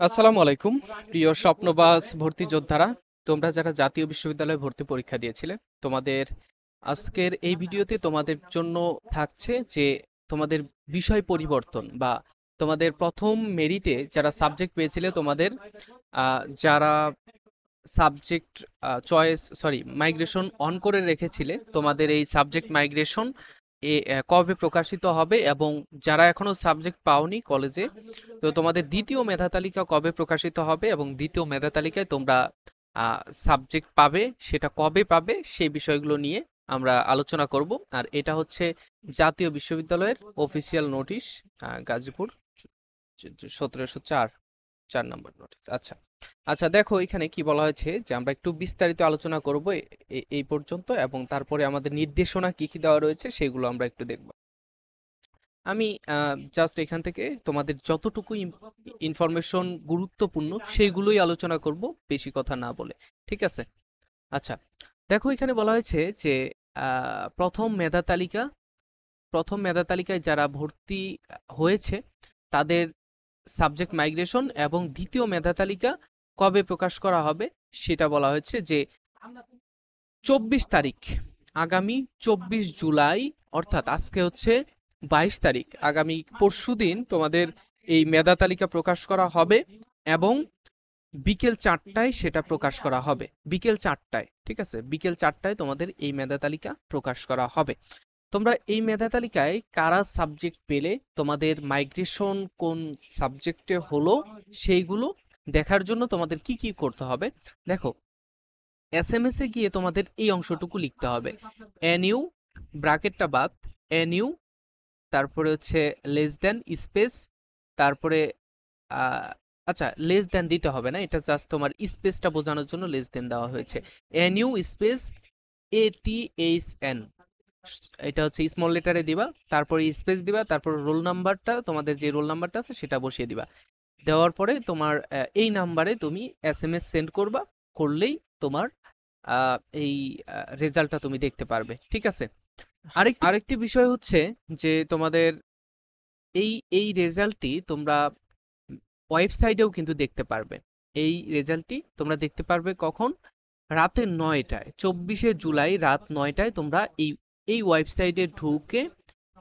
আসসালামু আলাইকুম প্রিয় স্বপ্নবাজ ভর্তি যোদ্ধারা। তোমরা যারা জাতীয় বিশ্ববিদ্যালয়ে ভর্তি পরীক্ষা দিয়েছিলে, তোমাদের আজকের এই ভিডিওতে তোমাদের জন্য থাকছে যে তোমাদের বিষয় পরিবর্তন বা তোমাদের প্রথম মেরিটে যারা সাবজেক্ট পেয়েছিলে, তোমাদের যারা সাবজেক্ট মাইগ্রেশন অন করে রেখেছিলে, তোমাদের এই সাবজেক্ট মাইগ্রেশন কবে প্রকাশিত হবে, এবং যারা এখনো সাবজেক্ট পাওনি কলেজে, তো তোমাদের দ্বিতীয় মেধা তালিকা কবে প্রকাশিত হবে এবং দ্বিতীয় মেধা তালিকায় তোমরা সাবজেক্ট পাবে, সেটা কবে পাবে, সেই বিষয়গুলো নিয়ে আমরা আলোচনা করব। আর এটা হচ্ছে জাতীয় বিশ্ববিদ্যালয়ের অফিসিয়াল নোটিশ, গাজীপুর 1704, 4 নম্বর নোটিশ। আচ্ছা আচ্ছা, দেখো এখানে কি বলা হয়েছে যে আমরা একটু বিস্তারিত আলোচনা করব এই পর্যন্ত, এবং তারপরে আমাদের নির্দেশনা কি কি দেওয়া রয়েছে সেগুলো আমরা একটু দেখব। আমি জাস্ট এখান থেকে তোমাদের যতটুকু ইনফরমেশন গুরুত্বপূর্ণ সেইগুলোই আলোচনা করব, বেশি কথা না বলে। ঠিক আছে? আচ্ছা, দেখো এখানে বলা হয়েছে যে প্রথম মেধা তালিকায় যারা ভর্তি হয়েছে তাদের সাবজেক্ট মাইগ্রেশন এবং দ্বিতীয় মেধা তালিকা কবে প্রকাশ করা হবে সেটা বলা হয়েছে যে 24 তারিখ, আগামী 24 জুলাই, অর্থাৎ আজকে হচ্ছে 22 তারিখ, আগামী পরশুদিন তোমাদের এই মেধা তালিকা প্রকাশ করা হবে, এবং বিকেল 4টায় সেটা প্রকাশ করা হবে। বিকেল 4টায়, ঠিক আছে, বিকেল 4টায় তোমাদের এই মেধা তালিকা প্রকাশ করা হবে। তোমরা এই মেধা তালিকায় কারা সাবজেক্ট পেলে, তোমাদের মাইগ্রেশন কোন সাবজেক্টে হলো, সেইগুলো দেখার জন্য তোমাদের কি কি করতে হবে দেখো। এসএমএস এ গিয়ে তোমাদের এই অংশটুকু লিখতে হবে, এনইউ, ব্র্যাকেটটা বাদ, এনইউ, তারপরে হচ্ছে লেস দেন স্পেস, তারপরে আচ্ছা, লেস দেন দিতে হবে না, এটা জাস্ট তোমার স্পেসটা বোঝানোর জন্য লেস দেন দেওয়া হয়েছে। এনইউ স্পেস ATHN, এটা হচ্ছে স্মল লেটারে দিবা, তারপরে স্পেস দিবা, তারপর রোল নাম্বারটা, তোমাদের যে রোল নাম্বারটা আছে সেটা বসিয়ে দিবা। দেওয়ার পরে তোমার এই নাম্বারে তুমি এসএমএস সেন্ড করবা, করলেই তোমার এই রেজাল্টটা তুমি দেখতে পারবে। ঠিক আছে? আরেকটি বিষয় হচ্ছে যে তোমাদের এই এই রেজাল্টটি তোমরা ওয়েবসাইটেও কিন্তু দেখতে পারবে। এই রেজাল্টটি তোমরা দেখতে পারবে কখন? রাতে 9টায়, 24শে জুলাই রাত 9টায় তোমরা এই এই ওয়েবসাইটে ঢুকে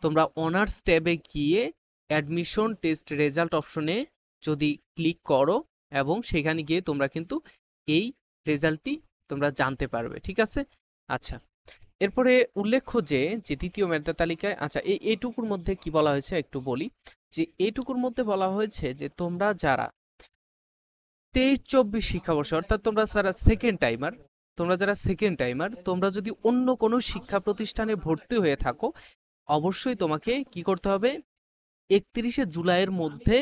তোমরা অনার্স ট্যাবে গিয়ে অ্যাডমিশন টেস্ট রেজাল্ট অপশনে যদি ক্লিক করো, এবং সেখানে গিয়ে তোমরা কিন্তু এই রেজাল্টটি তোমরা জানতে পারবে। ঠিক আছে? আচ্ছা, এরপরে উল্লেখ্য যে যে দ্বিতীয় মেধা তালিকায়, আচ্ছা, এইটুকুর মধ্যে কি বলা হয়েছে একটু বলি, যে এইটুকুর মধ্যে বলা হয়েছে যে তোমরা যারা 23-24 শিক্ষাবর্ষে, অর্থাৎ তোমরা যারা সেকেন্ড টাইমার, তোমরা যদি অন্য কোনো শিক্ষা প্রতিষ্ঠানে ভর্তি হয়ে থাকো, অবশ্যই তোমাকে কি করতে হবে? 31শে জুলাইয়ের মধ্যে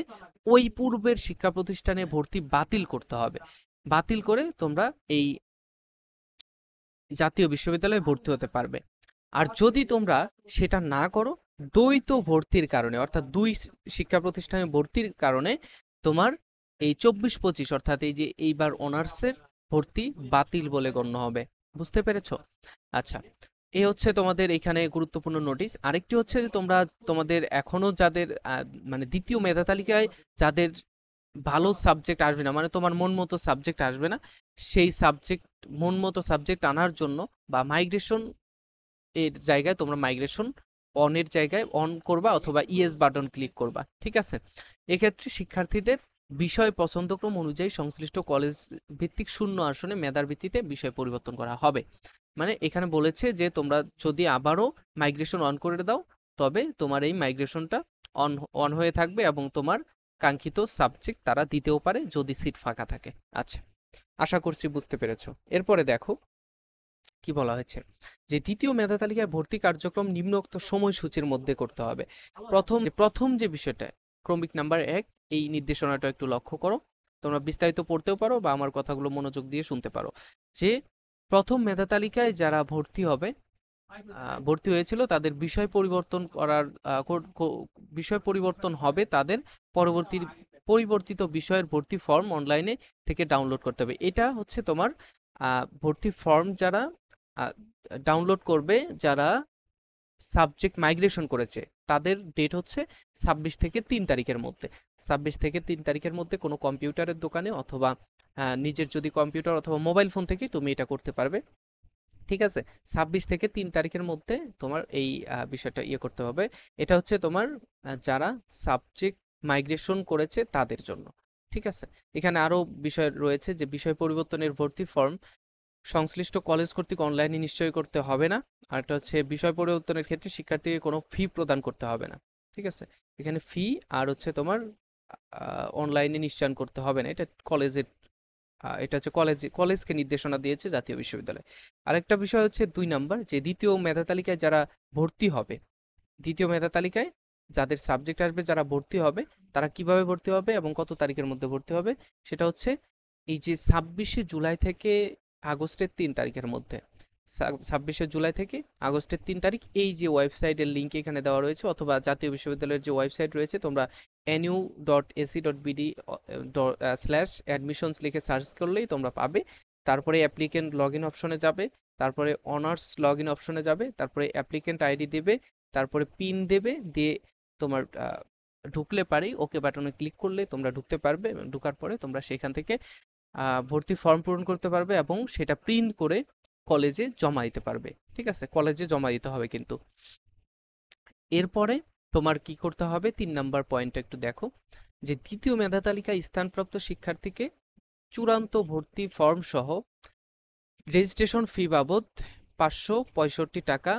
ওই পূর্বের শিক্ষা প্রতিষ্ঠানে ভর্তি বাতিল করতে হবে। বাতিল করে তোমরা এই জাতীয় বিশ্ববিদ্যালয়ে ভর্তি হতে পারবে। আর যদি তোমরা সেটা না করো, দ্বৈত ভর্তির কারণে, অর্থাৎ দুই শিক্ষা প্রতিষ্ঠানে ভর্তির কারণে তোমার এই 24-25, অর্থাৎ এই যে এইবার অনার্সের ভর্তি বাতিল বলে গণ্য হবে। বুঝতে পেরেছো? আচ্ছা, এ হচ্ছে তোমাদের এখানে গুরুত্বপূর্ণ নোটিশ। আরেকটি হচ্ছে যে তোমরা তোমাদের এখনো যাদের মানে দ্বিতীয় মেধা তালিকায় যাদের ভালো সাবজেক্ট আসবে না, মানে তোমার মন মতো সাবজেক্ট আসবে না, সেই সাবজেক্ট, মন মতো সাবজেক্ট আনার জন্য বা মাইগ্রেশন এর জায়গায় তোমরা মাইগ্রেশন অনের জায়গায় অন করবা, অথবা ইয়েস বাটন ক্লিক করবা। ঠিক আছে? এক্ষেত্রে শিক্ষার্থীদের বিষয় পছন্দক্রম অনুযায়ী সংশ্লিষ্ট কলেজ ভিত্তিক শূন্য আসনে মেধার ভিত্তিতে বিষয় পরিবর্তন করা হবে। মানে এখানে বলেছে যে তোমরা যদি আবারও মাইগ্রেশন অন করে দাও, তবে তোমার এই মাইগ্রেশনটা অন অন হয়ে থাকবে, এবং তোমার কাঙ্ক্ষিত সাবজেক্ট তারা দিতেও পারে যদি সিট ফাঁকা থাকে। আচ্ছা, আশা করছি বুঝতে পেরেছো। এরপরে দেখো কি বলা হয়েছে, যে দ্বিতীয় মেধা তালিকায় ভর্তি কার্যক্রম নিম্নোক্ত সময়সূচির মধ্যে করতে হবে। প্রথম যে বিষয়টা, ক্রমিক নাম্বার 1, এই নির্দেশনাটা একটু লক্ষ্য করো। তোমরা বিস্তারিত পড়তেও পারো বা আমার কথাগুলো মনোযোগ দিয়ে শুনতে পারো। যে প্রথম মেধা তালিকায় যারা ভর্তি হয়েছিল তাদের বিষয় পরিবর্তন হবে, তাদের পরিবর্তিত বিষয়ের ভর্তি ফর্ম অনলাইনে থেকে ডাউনলোড করতে হবে। এটা হচ্ছে তোমার ভর্তি ফর্ম যারা ডাউনলোড করবে, যারা সাবজেক্ট মাইগ্রেশন করেছে, তাদের ডেট হচ্ছে 26 থেকে 3 তারিখের মধ্যে। 26 থেকে 3 তারিখের মধ্যে কোনো কম্পিউটারের দোকানে অথবা নিজের যদি কম্পিউটার অথবা মোবাইল ফোন থেকে তুমি এটা করতে পারবে। ঠিক আছে, 26 থেকে 3 তারিখের মধ্যে তোমার এই বিষয়টা করতে হবে। এটা হচ্ছে তোমার যারা সাবজেক্ট মাইগ্রেশন করেছে তাদের জন্য। ঠিক আছে, এখানে আরো বিষয় রয়েছে যে বিষয় পরিবর্তনের ভর্তি ফর্ম সংশ্লিষ্ট কলেজ কর্তৃক অনলাইনে নিশ্চয় করতে হবে না। আর এটা হচ্ছে বিষয় পরিবর্তনের ক্ষেত্রে শিক্ষার্থীকে কোনো ফি প্রদান করতে হবে না। ঠিক আছে, এখানে ফি আর হচ্ছে তোমার অনলাইনে নিশ্চয়ন করতে হবে না, এটা কলেজের এটা হচ্ছে কলেজকে নির্দেশনা দিয়েছে জাতীয় বিশ্ববিদ্যালয়। আরেকটা বিষয় হচ্ছে 2 নাম্বার, যে দ্বিতীয় মেধা তালিকায় যারা ভর্তি হবে, দ্বিতীয় মেধা তালিকায় যাদের সাবজেক্ট আসবে, যারা ভর্তি হবে, তারা কিভাবে ভর্তি হবে এবং কত তারিখের মধ্যে ভর্তি হবে, সেটা হচ্ছে এই যে 26শে জুলাই থেকে আগস্টের 3 তারিখের মধ্যে। 26শে জুলাই থেকে আগস্টের 3 তারিখ, এই যে ওয়েবসাইটের লিঙ্ক এখানে দেওয়া রয়েছে, অথবা জাতীয় বিশ্ববিদ্যালয়ের যে ওয়েবসাইট রয়েছে, তোমরা nu.ac.bd/admissions লিখে সার্চ করলেই তোমরা পাবে। তারপরে অ্যাপ্লিকেন্ট লগ ইন অপশনে যাবে, তারপরে অনার্স লগ ইন অপশনে যাবে, তারপরে অ্যাপ্লিকেন্ট আইডি দেবে, তারপরে পিন দেবে, দিয়ে তোমার ঢুকলে পারেই ওকে বাটনে ক্লিক করলে তোমরা ঢুকতে পারবে। ঢুকার পরে তোমরা সেখান থেকে ভর্তি ফর্ম পূরণ করতে পারবে এবং সেটা প্রিন্ট করে কলেজে জমা দিতে পারবে। ঠিক আছে, কলেজে জমা দিতে হবে কিন্তু। এরপরে তোমার কি করতে হবে, 3 নাম্বার পয়েন্ট একটু দেখো, যে দ্বিতীয় মেধা তালিকায় স্থানপ্রাপ্ত শিক্ষার্থীকে চূড়ান্ত ভর্তি ফর্ম সহ রেজিস্ট্রেশন ফি বাবদ 565 টাকা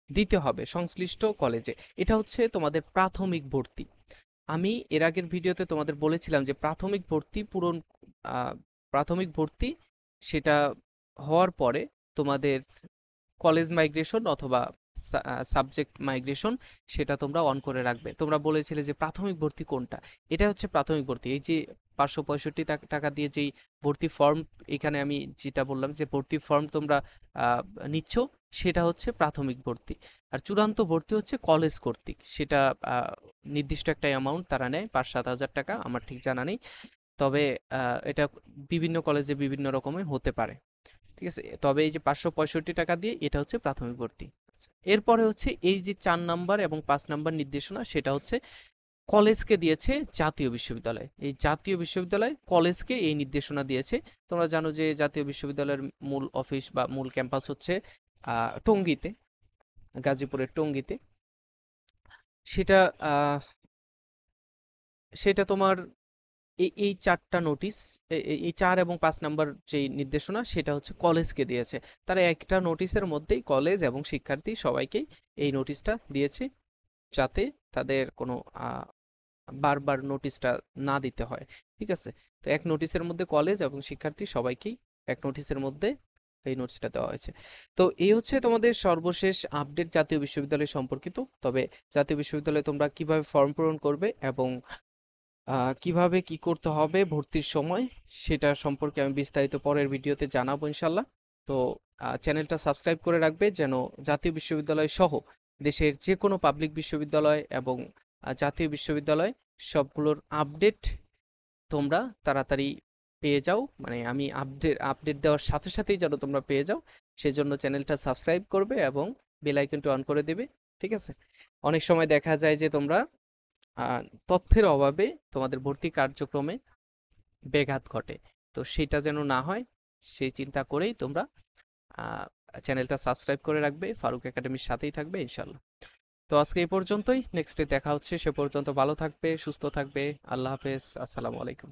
দিতে হবে সংশ্লিষ্ট কলেজে। এটা হচ্ছে তোমাদের প্রাথমিক ভর্তি। আমি এর আগের ভিডিওতে তোমাদের বলেছিলাম যে প্রাথমিক ভর্তি সেটা হওয়ার পরে তোমাদের কলেজ মাইগ্রেশন অথবা সাবজেক্ট মাইগ্রেশন সেটা তোমরা অন করে রাখবে। তোমরা বলেছিলে যে প্রাথমিক ভর্তি কোনটা, এটা হচ্ছে প্রাথমিক ভর্তি। এই যে 565 টাকা দিয়ে যেই ভর্তি ফর্ম, এখানে আমি যেটা বললাম যে ভর্তি ফর্ম তোমরা নিচ্ছ, সেটা হচ্ছে প্রাথমিক ভর্তি। আর চূড়ান্ত ভর্তি হচ্ছে কলেজ কর্তৃক, সেটা নির্দিষ্ট একটা অ্যামাউন্ট তারা নেয়, 5-7 হাজার টাকা, আমার ঠিক জানা নেই। তবে এটা বিভিন্ন কলেজে বিভিন্ন রকমের হতে পারে। ঠিক আছে, তবে এই যে 565 টাকা দিয়ে এটা হচ্ছে প্রাথমিক ভর্তি। এরপরে হচ্ছে এই যে 4 নাম্বার এবং 5 নাম্বার নির্দেশনা, সেটা হচ্ছে কলেজকে দিয়েছে জাতীয় বিশ্ববিদ্যালয়। এই জাতীয় বিশ্ববিদ্যালয় কলেজকে এই নির্দেশনা দিয়েছে। তোমরা জানো যে জাতীয় বিশ্ববিদ্যালয়ের মূল অফিস বা মূল ক্যাম্পাস হচ্ছে টঙ্গীতে, গাজীপুরের টঙ্গীতে। সেটা সেটা তোমার এই 4টা নোটিশ, এই 4 এবং 5 নাম্বার যে নির্দেশনা, সেটা হচ্ছে কলেজকে দিয়েছে। তারা একটা নোটিশের মধ্যেই কলেজ এবং শিক্ষার্থী সবাইকেই এই নোটিশটা দিয়েছে, যাতে তাদের কোনো বারবার নোটিশটা না দিতে হয়। ঠিক আছে, তো এক নোটিশের মধ্যে কলেজ এবং শিক্ষার্থী সবাইকেই এক নোটিশের মধ্যে এই নোটিশটা দেওয়া হয়েছে। তো এই হচ্ছে তোমাদের সর্বশেষ আপডেট জাতীয় বিশ্ববিদ্যালয় সম্পর্কিত। তবে জাতীয় বিশ্ববিদ্যালয়ে তোমরা কিভাবে ফর্ম পূরণ করবে এবং কিভাবে কি করতে হবে ভর্তির সময়, সেটা সম্পর্কে আমি বিস্তারিত পরের ভিডিওতে জানাবো ইনশাল্লাহ। তো চ্যানেলটা সাবস্ক্রাইব করে রাখবে, যেন জাতীয় বিশ্ববিদ্যালয় সহ দেশের যে কোনো পাবলিক বিশ্ববিদ্যালয় এবং জাতীয় বিশ্ববিদ্যালয় সবগুলোর আপডেট তোমরা তাড়াতাড়ি পেয়ে যাও। মানে আমি আপডেট দেওয়ার সাথে সাথেই যেন তোমরা পেয়ে যাও, সেজন্য চ্যানেলটা সাবস্ক্রাইব করবে এবং বেল আইকনটি অন করে দেবে। ঠিক আছে, অনেক সময় দেখা যায় যে তোমরা তথ্যের অভাবে তোমাদের ভর্তি কার্যক্রমে ব্যাঘাত ঘটে। তো সেটা যেন না হয়, সেই চিন্তা করেই তোমরা চ্যানেলটা সাবস্ক্রাইব করে রাখবে, ফারুক একাডেমির সাথেই থাকবে ইনশাল্লাহ। তো আজকে এই পর্যন্তই, নেক্সটে দেখা হচ্ছে। সে পর্যন্ত ভালো থাকবে, সুস্থ থাকবে। আল্লাহ হাফেজ, আসসালামু আলাইকুম।